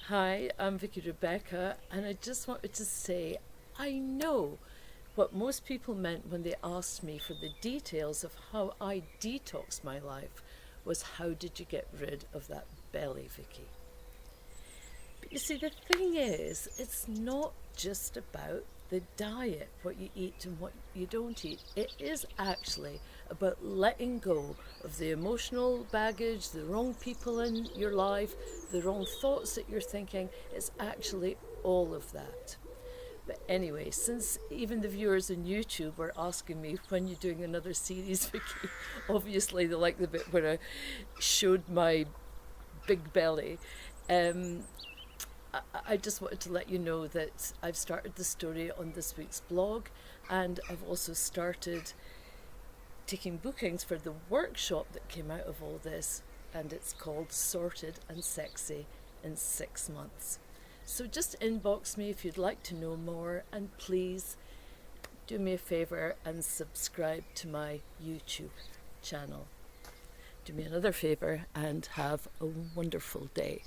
Hi, I'm Vicky Rebecca, and I just wanted to say I know what most people meant when they asked me for the details of how I detoxed my life was how did you get rid of that belly, Vicky? But you see, the thing is, it's not just about the diet, what you eat and what you don't eat. It is actually about letting go of the emotional baggage, the wrong people in your life, the wrong thoughts that you're thinking. It's actually all of that. But anyway, since even the viewers on YouTube were asking me when you're doing another series, Vicky, obviously they like the bit where I showed my big belly. Um, I just wanted to let you know that I've started the story on this week's blog, and I've also started taking bookings for the workshop that came out of all this, and it's called Sorted and Sexy in 6 months. So just inbox me if you'd like to know more, and please do me a favour and subscribe to my YouTube channel. Do me another favour and have a wonderful day.